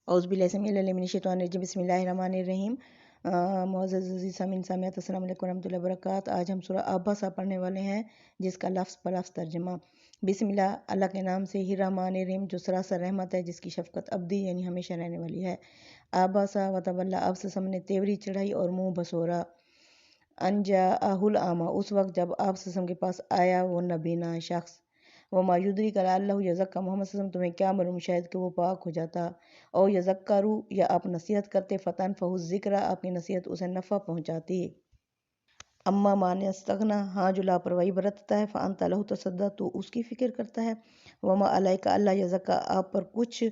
اعوذ باللہ السمیع العلیم من الشیطان الرجیم، بسم اللہ الرحمن الرحیم۔ معزز عزیز سامعین سامعات، السلام علیکم ورحمۃ اللہ وبرکاتہ۔ آج ہم سورہ عبسہ پڑھنے والے ہیں، جس کا لفظ پر لفظ ترجمہ۔ بسم اللہ، اللہ کے نام سے، ہی رحمان الرحیم، جو سراسر رحمت ہے، جس کی شفقت ابدی یعنی ہمیشہ رہنے والی ہے۔ عبسہ وتولی، ابسسم نے تیوری چڑھائی اور منہ بسورا۔ ان جاءہ الاعمی، اس وقت جب عبسسم کے پاس آیا وہ نابینا شخص۔ وما یدریک لعلہ یزکی، محمد صلی اللہ علیہ وسلم تمہیں کیا معلوم شاید کہ وہ پاک ہو جاتا، او یذکروا، یا آپ نصیحت کرتے، فتنفعہ الذکریٰ، آپ کی نصیحت اسے نفع پہنچاتی۔ اما من استغنی، ہاں جو لاپرواہی برتتا ہے، فانت لہ تصدی، تو اس کی فکر کرتا ہے۔ وما علیک الا یزکی، آپ پر کچھ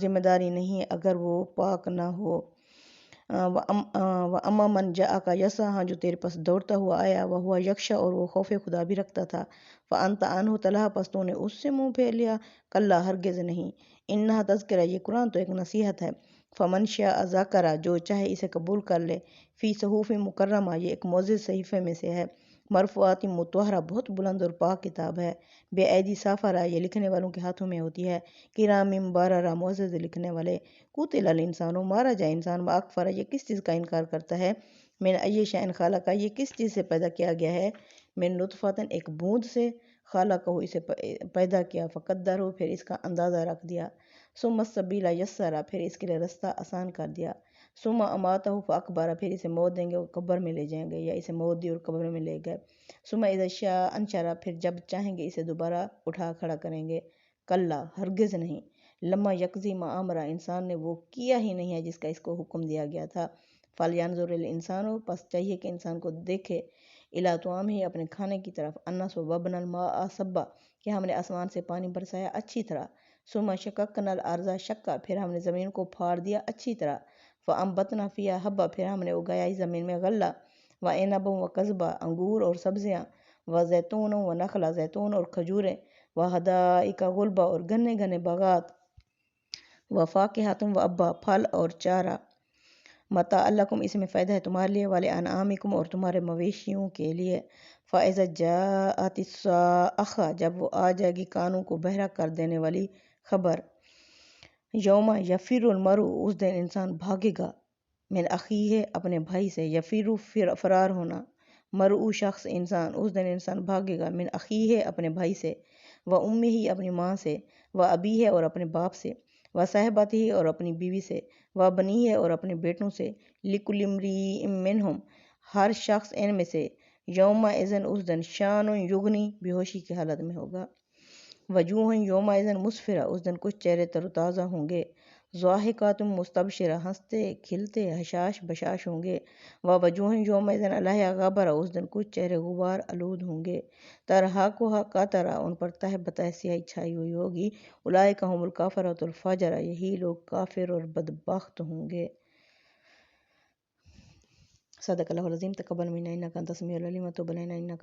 ذمہ داری نہیں اگر وہ پاک نہ ہو۔ واما من جاءک یسعی، ہاں جو تیرے پاس دوڑتا ہوا آیا، وہو یخشی، اور وہ خوف خدا بھی رکھتا تھا، فانت عنہ تلہی، پس تو نے اس سے منہ پھیر لیا۔ کلا، ہرگز نہیں، انہا تذکرہ، یہ قرآن تو ایک نصیحت ہے۔ فمن شاء ذکرہ، جو چاہے اسے قبول کر لے۔ فی صحف مکرمہ، یہ ایک معزز صحیفے میں سے ہے۔ مرفوعات مطہرہ، بہت بلند اور پاک کتاب ہے۔ بے ایدی سافرہ، یہ لکھنے والوں کے ہاتھوں میں ہوتی ہے۔ کرام بررہ، معزز لکھنے والے۔ قتل الانسان، مارا جائے انسان، ما اکفرہ، یہ کس چیز کا انکار کرتا ہے۔ من ای شیء خلقہ، یہ کس چیز سے پیدا کیا گیا ہے۔ من نطفۃ، ایک بوند سے، خلقہ، اسے پیدا کیا، فقدرہ، پھر اس کا اندازہ رکھ دیا۔ ثم السبیل یسرہ، پھر اس کے لیے رستہ آسان کر دیا۔ ثم اماتہ فاقبرہ، پھر اسے موت دیں گے اور قبر میں لے جائیں گے، یا اسے موت دی اور قبر میں لے گئے۔ ثم اذا شاء انشرہ، پھر جب چاہیں گے اسے دوبارہ اٹھا کھڑا کریں گے۔ کلا، ہرگز نہیں، لما یقضی ما امرہ، انسان نے وہ کیا ہی نہیں ہے جس کا اس کو حکم دیا گیا تھا۔ فلینظر الانسان، پس چاہیے کہ انسان کو دیکھے، الی طعامہ، اپنے کھانے کی طرف، انا صببنا الماء صبا، کہ ہم نے آسمان سے پانی برسایا اچھی طرح۔ ثم شققنا الارض شقا، پھر ہم نے زمین کو پھاڑ دیا اچھی طرح۔ فانبتنا فیہا حبا، پھر ہم نے اگایا اس زمین میں غلہ۔ وعنبا وقضبا، انگور اور سبزیاں۔ وزیتون ونخلا، زیتون اور کھجوریں۔ وحدائق غلبا، اور گھنے گھنے باغات۔ وفاکہۃ وابا، پھل اور چارہ۔ متاع لکم، اس میں فائدہ ہے تمہارے لیے، ولانعامکم، اور تمہارے مویشیوں کے لیے۔ فاذا جاءت الصاخہ، جب وہ آ جائے گی کانوں کو بہرا کر دینے والی خبر۔ یوم یفر المرء، اس دن انسان بھاگے گا، من اخیہ، اپنے بھائی سے، یفر فرار ہونا، مرء شخص، انسان، اس دن انسان بھاگے گا، من اخیہ، اپنے بھائی سے، و امہ، اپنی ماں سے، و ابیہ، اور اپنے باپ سے، و صاحبتہ، اور اپنی بیوی سے، و بنیہ، اور اپنے بیٹوں سے، لکل امریء منہم، ہر شخص ان میں سے، یومئذ، اس دن، شان یغنی، بے ہوشی کی حالت میں ہوگا۔ وجوہ یومئذ مسفرہ، اس دن کچھ چہرے تر و تازہ ہوں گے۔ ضاحکات مستبشرہ، ہنستے کھلتے حشاش بشاش ہوں گے۔ ووجوہ یومئذ علیہا غبرہ، اس دن کچھ چہرے غبار آلود ہوں گے۔ ترہقھا قترہ، ان پر تہ بتہ سیاہی چھائی ہوئی ہوگی۔ اولئک ھم الکفرۃ الفجرہ، یہی لوگ کافر اور بدبخت ہوں گے۔ صدق اللہ العظیم۔ تقبل منا انک انت السمیع العلیم وتب علینا انک